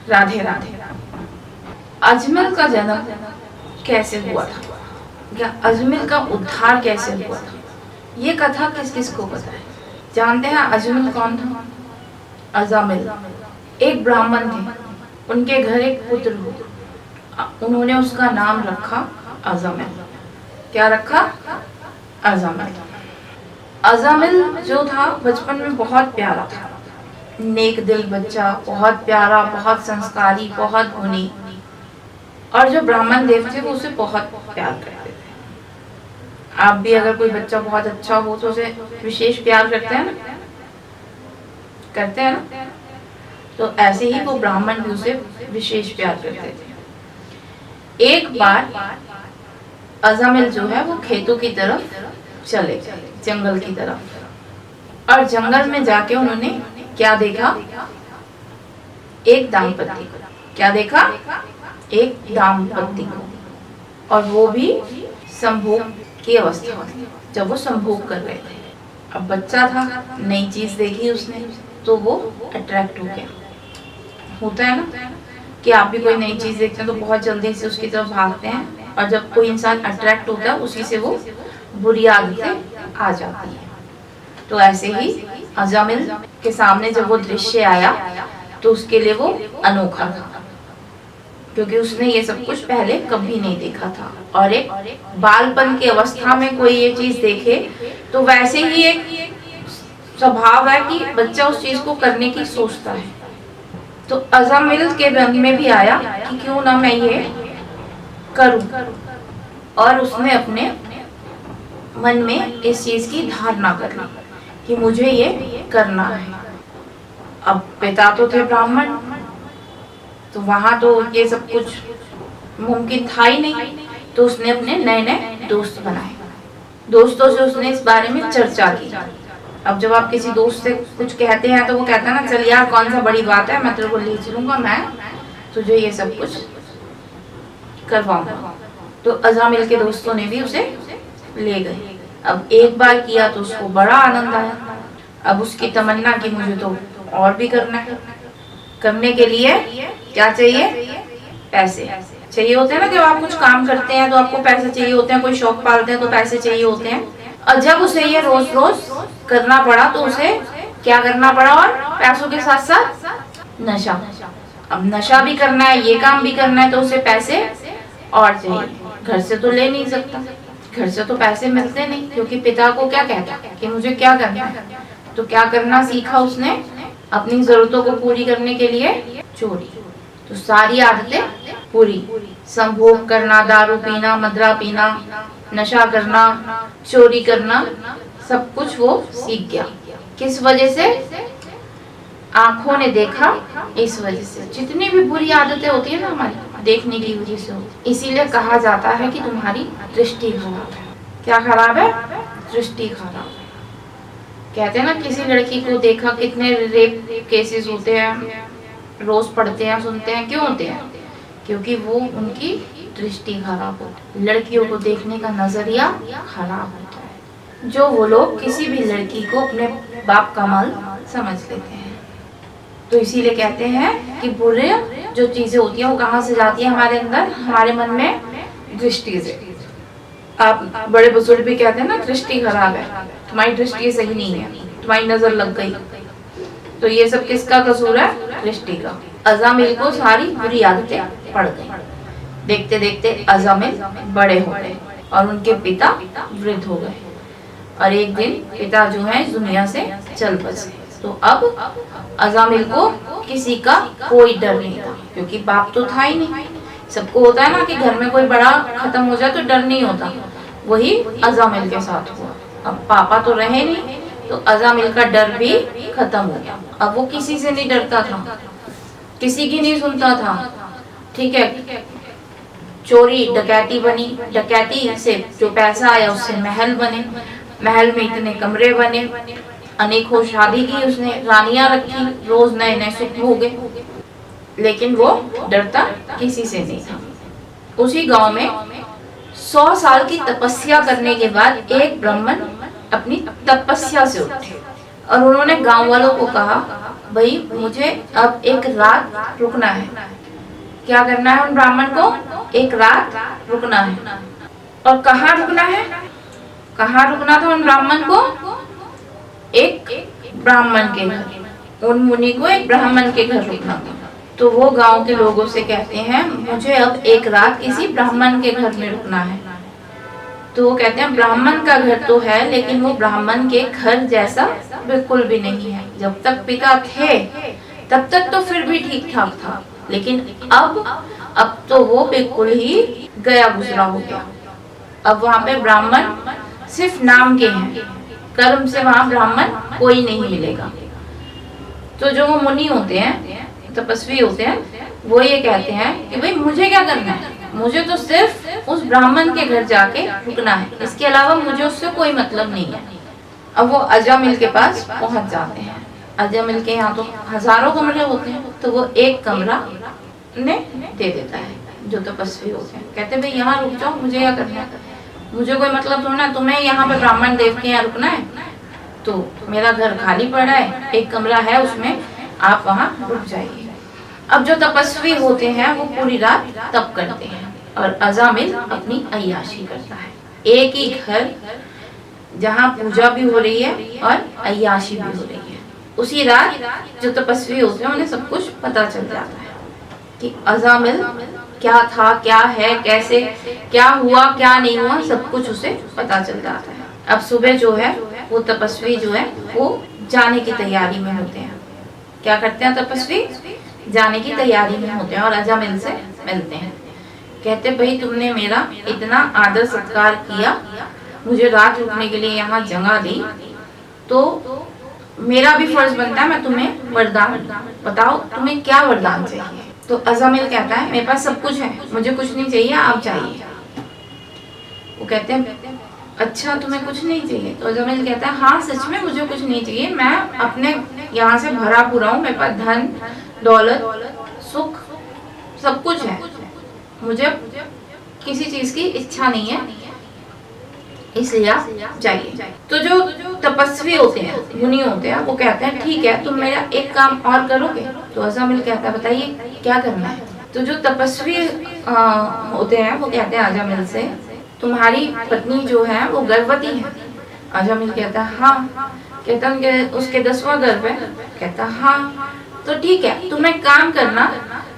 राधे राधे। अजमल का जन्म कैसे हुआ था, या अजमल का उद्धार कैसे हुआ था, ये कथा किस किस को पता है? जानते हैं अजमल कौन था? अजामिल एक ब्राह्मण थे, उनके घर एक पुत्र हुआ, उन्होंने उसका नाम रखा अजामिल। क्या रखा? अजामिल। अजामिल जो था बचपन में बहुत प्यारा था, नेक दिल बच्चा, बहुत प्यारा, बहुत संस्कारी, बहुत गुणी। और जो ब्राह्मण देव थे वो उसे बहुत प्यार करते थे। आप भी अगर कोई बच्चा बहुत अच्छा हो तो उसे विशेष प्यार करते हैं ना, करते हैं ना? तो ऐसे ही वो ब्राह्मण भी उसे विशेष प्यार करते थे। एक बार अजामिल जो है वो खेतों की तरफ चले गए, जंगल की तरफ। और जंगल में जाके उन्होंने क्या देखा? एक दाम्पत्य को। क्या देखा? एक दाम्पत्य को, और वो भी संभोग की अवस्था में, जब वो संभोग कर रहे थे। अब बच्चा था, नई चीज देखी उसने तो वो अट्रैक्ट हो गया। होता है ना कि आप भी कोई नई चीज देखते हैं तो बहुत जल्दी से उसकी तरफ भागते हैं, और जब कोई इंसान अट्रैक्ट होता है उसी से वो बुरी आदतें आ जाती है। तो ऐसे ही अजामिल के सामने जब वो दृश्य आया तो उसके लिए वो अनोखा था, क्योंकि उसने ये सब कुछ पहले कभी नहीं देखा था। और एक बालपन की अवस्था में कोई ये चीज देखे तो वैसे ही एक स्वभाव है कि बच्चा उस चीज को करने की सोचता है। तो अजामिल के मन में भी आया कि क्यों ना मैं ये करूं, और उसने अपने मन में इस चीज की धारणा कर ली कि मुझे ये करना है। अब पिता तो थे ब्राह्मण, तो वहां तो ये सब कुछ मुमकिन था ही नहीं। तो उसने अपने नए नए दोस्त बनाए, दोस्तों से उसने इस बारे में चर्चा की। अब जब आप किसी दोस्त से कुछ कहते हैं तो वो कहता है ना, चल यार कौन सा बड़ी बात है, मैं तेरे को ले चलूंगा, मैं तुझे ये सब कुछ करवाऊंगा। तो अजामिल के दोस्तों ने भी उसे ले गए। अब एक बार किया तो उसको बड़ा आनंद आया। अब उसकी तमन्ना की मुझे तो और भी करना है। करने के लिए क्या चाहिए? पैसे चाहिए होते हैं ना। जब आप कुछ काम करते हैं तो आपको पैसे चाहिए होते हैं, कोई शौक पालते हैं तो पैसे चाहिए होते हैं। और जब उसे ये रोज रोज करना पड़ा तो उसे क्या करना पड़ा? और पैसों के साथ साथ नशा। अब नशा भी करना है, ये काम भी करना है, तो उसे पैसे और चाहिए। घर से तो ले नहीं सकता, घर से तो पैसे मिलते नहीं, क्योंकि पिता को क्या कहता कि मुझे क्या करना है। तो क्या करना सीखा उसने? अपनी जरूरतों को पूरी करने के लिए चोरी। तो सारी आदतें पूरी, संभोग करना, दारू पीना, मदरा पीना, नशा करना, चोरी करना, सब कुछ वो सीख गया। किस वजह से? आंखों ने देखा, इस वजह से। जितनी भी बुरी आदतें होती है ना हमारी, देखने की वजह से होती। इसीलिए कहा जाता है कि तुम्हारी दृष्टि खराब है। क्या खराब है? दृष्टि खराब है। कहते हैं ना, किसी लड़की को देखा, कितने रेप केसेस होते हैं, रोज पढ़ते हैं, सुनते हैं। क्यों होते हैं? क्योंकि वो उनकी दृष्टि खराब होती है। लड़कियों को देखने का नजरिया खराब होता है, जो वो लोग किसी भी लड़की को अपने बाप का माल समझ लेते हैं। तो इसीलिए कहते हैं कि बुरे जो चीजें होती हैं वो कहाँ से जाती है? हमारे अंदर, हमारे मन में, दृष्टि से। आप बड़े बुजुर्ग भी कहते हैं ना, दृष्टि खराब है, तुम्हारी दृष्टि सही नहीं है, तुम्हारी नजर लग गई। तो ये सब किसका कसूर है? दृष्टि का। अजामिल को सारी बुरी आदतें पड़ गई। देखते देखते अजामिल बड़े हो गए और उनके पिता वृद्ध हो गए। और एक दिन पिता जो है दुनिया से चल बसे। तो अब अजामिल को किसी का कोई डर नहीं था, क्योंकि बाप तो था ही नहीं। सबको होता है ना कि घर में कोई बड़ा खत्म हो जाए तो डर नहीं होता, वही अजामिल के साथ हुआ। अब पापा तो रहे नहीं, तो अजामिल का डर भी खत्म हो गया। अब वो किसी से नहीं डरता था, किसी की नहीं सुनता था। ठीक है, चोरी डकैती बनी, डकैती से जो पैसा आया उससे महल बने, महल में इतने कमरे बने, अनेकों शादी की उसने, रानियां रखी, रोज नए नए सुख भोगे। लेकिन वो डरता किसी से नहीं था। उसी गांव में 100 साल की तपस्या करने के बाद एक ब्राह्मण अपनी तपस्या से उठे और उन्होंने गांव वालों को कहा भाई मुझे अब एक रात रुकना है। क्या करना है उन ब्राह्मण को? एक रात रुकना है। और कहाँ रुकना है? कहाँ रुकना था उन ब्राह्मण को? एक ब्राह्मण के घर। उन मुनि को एक ब्राह्मण के घर रुकना था। तो वो गांव के लोगों से कहते हैं मुझे अब एक रात किसी ब्राह्मण के घर में रुकना है। तो वो कहते हैं ब्राह्मण का घर तो है, लेकिन वो ब्राह्मण के घर जैसा बिल्कुल भी नहीं है। जब तक पिता थे तब तक तो फिर भी ठीक ठाक था, लेकिन अब तो वो बिल्कुल ही गया गुजरा हो गया। अब वहाँ पे ब्राह्मण सिर्फ नाम के हैं, कर्म से वहाँ ब्राह्मण कोई नहीं मिलेगा। तो जो वो मुनि होते हैं, तपस्वी होते हैं, वो ये कहते हैं कि भाई मुझे क्या करना है, मुझे तो सिर्फ उस ब्राह्मण के घर जाके रुकना है, इसके अलावा मुझे उससे कोई मतलब नहीं है। अब वो अजामिल के पास पहुंच जाते हैं। अजामिल के यहाँ तो हजारों कमरे होते हैं, तो वो एक कमरा ने दे देता है जो तपस्वी होते हैं। कहते हैं भाई यहाँ रुक जाओ, मुझे क्या करना है, मुझे कोई मतलब थोड़ा ना, तुम्हें यहाँ पे ब्राह्मण देव के यहाँ रुकना है, तो मेरा घर खाली पड़ा है, एक कमरा है उसमें, आप वहाँ रुक जाइए। अब जो तपस्वी होते हैं वो पूरी रात तप करते हैं और अजामिल अपनी अय्याशी करता है। एक ही घर जहाँ पूजा भी हो रही है और अय्याशी भी हो रही है। उसी रात जो तपस्वी होते हैं उन्हें सब कुछ पता चल जाता है कि अजामिल क्या था, क्या है, कैसे क्या हुआ, क्या नहीं हुआ, सब कुछ उसे पता चल जाता है। अब सुबह जो है वो तपस्वी जो है वो जाने की तैयारी में होते हैं। क्या करते हैं तपस्वी? जाने की तैयारी में होते हैं और अजामिल से मिलते हैं। कहते भाई तुमने मेरा इतना आदर सत्कार किया, मुझे रात रुकने के लिए यहाँ जगह दी, तो मेरा भी फर्ज बनता है मैं तुम्हें वरदान, बताओ तुम्हें क्या वरदान चाहिए। तो अजामिल कहता है मेरे पास सब कुछ है, मुझे कुछ नहीं चाहिए, आप चाहिए। वो कहते हैं अच्छा तुम्हें कुछ नहीं चाहिए? तो अजामिल कहता है हाँ सच में मुझे कुछ नहीं चाहिए, मैं अपने यहाँ से भरा पूरा हूँ, मेरे पास धन दौलत सुख सब कुछ है, मुझे किसी चीज की इच्छा नहीं है, इसलिए आप जाइए। तो जो तपस्वी होते हैं, मुनि होते हैं, वो कहते हैं ठीक है तुम मेरा एक काम और करोगे? तो अजामिल कहता है बताइए क्या करना है। तो जो तपस्वी होते हैं वो कहते हैं अजामिल से तुम्हारी पत्नी जो है वो गर्भवती है। अजामिल कहता है हाँ। कहता है उसके 10वां गर्भ है? कहता हाँ। तो ठीक है तुम एक काम करना,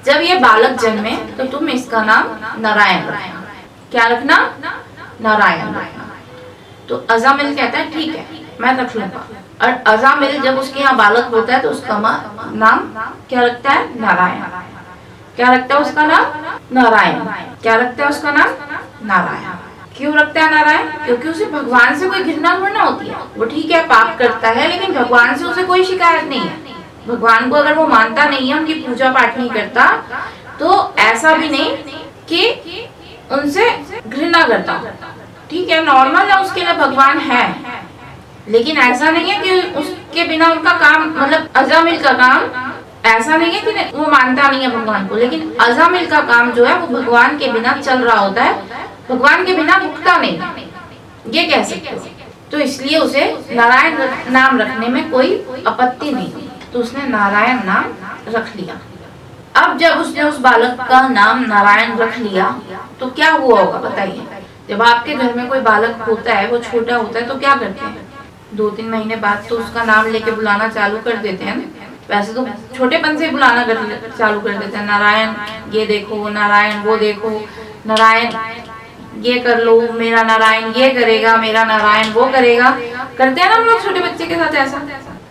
जब ये बालक जन्मे तो तुम इसका नाम नारायण रखना। क्या रखना? नारायण रखना। तो अजामिल कहता है ठीक है मैं रख लूंगा। और अजामिल जब उसके यहाँ बालक होता है तो उसका नाम क्या रखता है? नारायण। क्या रखता है उसका नाम? नारायण। क्या रखता है उसका नाम? नारायण। क्यों रखता है नारायण? क्योंकि उसे भगवान से कोई घृणा थोड़ा होती है। वो ठीक है पाप करता है, लेकिन भगवान से उसे कोई शिकायत नहीं है। भगवान को अगर वो मानता नहीं है, उनकी पूजा पाठ नहीं करता, तो ऐसा भी नहीं कि उनसे घृणा करता। ठीक है नॉर्मल है उसके लिए भगवान है, लेकिन ऐसा नहीं है कि उसके बिना उनका काम, मतलब अजामिल का काम ऐसा नहीं है कि वो मानता नहीं है भगवान को, लेकिन अजामिल का काम जो है वो भगवान के बिना चल रहा होता है, भगवान के बिना रुकता नहीं, ये कह सकते हो। तो इसलिए उसे नारायण नाम रखने में कोई आपत्ति नहीं, तो उसने नारायण नाम रख लिया। अब जब उसने उस बालक का नाम नारायण रख लिया तो क्या हुआ होगा बताइए? जब आपके घर में कोई बालक होता है, वो छोटा होता है, तो क्या करते हैं? 2-3 महीने बाद तो उसका नाम लेके बुलाना चालू कर देते हैं। वैसे तो छोटेपन से बुलाना चालू कर देते हैं, नारायण ये देखो, नारायण वो देखो, नारायण ये कर लो, मेरा नारायण ये करेगा, मेरा नारायण वो करेगा, करते हैं ना हम लोग छोटे बच्चे के साथ ऐसा।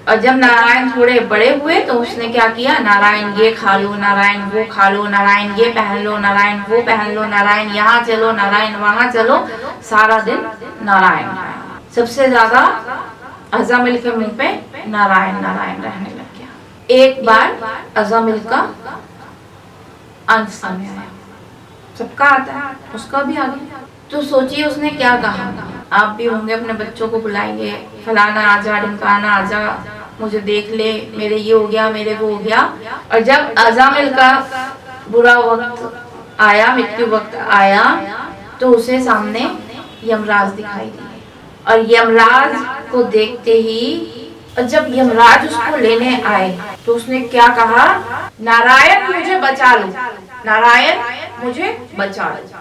और जब नारायण थोड़े बड़े हुए तो उसने क्या किया? नारायण ये खा लो, नारायण वो खा लो, नारायण ये पहन लो, नारायण वो पहन लो, नारायण यहाँ चलो, नारायण वहाँ चलो, सारा दिन नारायण। सबसे ज्यादा अजामिल के मुंह पे नारायण नारायण रहने लग गया। एक बार अजामिल का अंत समय आया, सबका आता है, उसका भी आ गया। तो सोचिए उसने क्या कहा। आप भी होंगे अपने बच्चों को बुलाएंगे, फलाना आजा, ढिमकाना आजा, मुझे देख ले, मेरे ये हो गया, मेरे वो हो गया। और जब अजामिल का बुरा वक्त आया, मृत्यु वक्त आया, तो उसे सामने यमराज दिखाई दिए। और यमराज को देखते ही और जब यमराज उसको लेने आए तो उसने क्या कहा, नारायण मुझे बचा लो, नारायण मुझे बचा लो।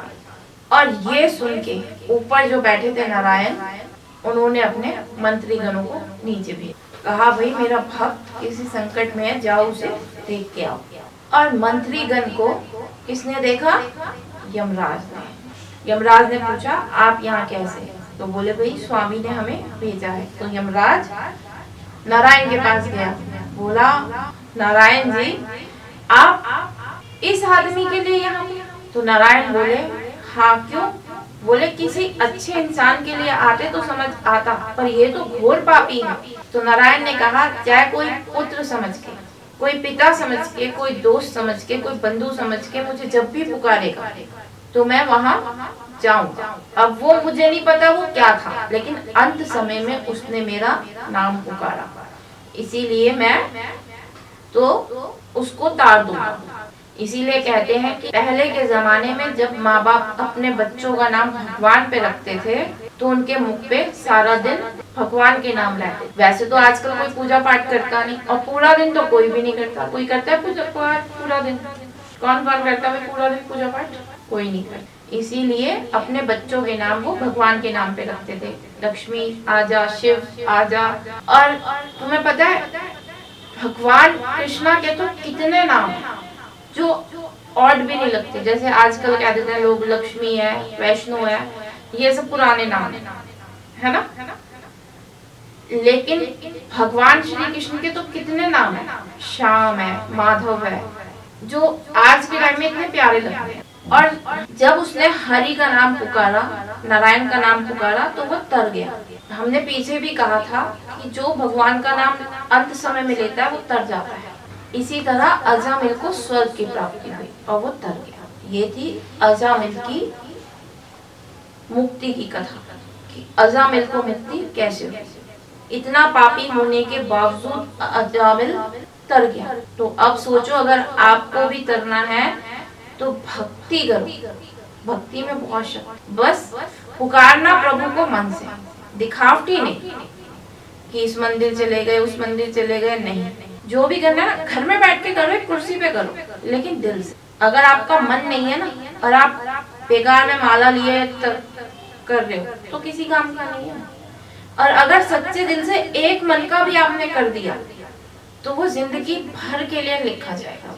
और ये सुन के ऊपर जो बैठे थे नारायण, उन्होंने अपने मंत्रीगणों को नीचे भेजा, कहा भाई मेरा भक्त किसी संकट में है, जाओ उसे देख के आओ। और मंत्रीगण को किसने देखा, यमराज ने। यमराज ने पूछा आप यहाँ कैसे, तो बोले भाई स्वामी ने हमें भेजा है। तो यमराज नारायण के पास गया, बोला नारायण जी आप इस आदमी के लिए यहाँ पे? तो नारायण बोले हाँ क्यों? बोले किसी अच्छे इंसान के लिए आते तो समझ आता, पर ये तो घोर पापी है। तो नारायण ने कहा चाहे कोई पुत्र समझ के, कोई पिता समझ के, कोई दोस्त समझ के, कोई बंधु समझ के मुझे जब भी पुकारेगा तो मैं वहां जाऊंगा। अब वो मुझे नहीं पता वो क्या था, लेकिन अंत समय में उसने मेरा नाम पुकारा, इसीलिए मैं तो उसको तार दूंगा। इसीलिए कहते हैं कि पहले के जमाने में जब माँ बाप अपने बच्चों का नाम भगवान पे रखते थे तो उनके मुख पे सारा दिन भगवान के नाम लाते। वैसे तो आजकल कोई पूजा पाठ करता नहीं, और पूरा दिन तो कोई भी नहीं करता। कोई करता है पूजा पाठ पूरा दिन? कौन कौन करता है पूरा दिन पूजा पाठ? कोई नहीं करता। इसीलिए अपने बच्चों के नाम वो भगवान के नाम पे रखते थे, लक्ष्मी आजा, शिव आजा। और तुम्हें पता है भगवान कृष्णा के तो कितने नाम हैं जो ऑड भी नहीं लगते। जैसे आजकल कह देते हैं लोग लक्ष्मी है, वैष्णो है, ये सब पुराने नाम है ना। लेकिन भगवान श्री कृष्ण के तो कितने नाम है, श्याम है, माधव है, जो आज के टाइम में इतने प्यारे लगते हैं। और जब उसने हरि का नाम पुकारा, नारायण का नाम पुकारा, तो वो तर गया। हमने पीछे भी कहा था कि जो भगवान का नाम अंत समय में लेता है वो तर जाता है। इसी तरह अजामिल को स्वर्ग की प्राप्ति हुई और वो तर गया। ये थी अजामिल की मुक्ति की कथा कि अजामिल को मुक्ति कैसे हुई। इतना पापी होने के बावजूद अजामिल तर गया। तो अब सोचो अगर आपको भी तरना है तो भक्ति करो, भक्ति में बहुत शक्ति। बस पुकारना प्रभु को मन से, दिखावटी नहीं कि इस मंदिर चले गए उस मंदिर चले गए, नहीं। जो भी करना है ना घर में बैठ के करो, कुर्सी पे करो, लेकिन दिल से। अगर आपका मन नहीं है ना और आप बेकार में माला लिए कर रहे हो तो किसी काम का नहीं है। और अगर सच्चे दिल से एक मन का भी आपने कर दिया तो वो जिंदगी भर के लिए लिखा जाएगा।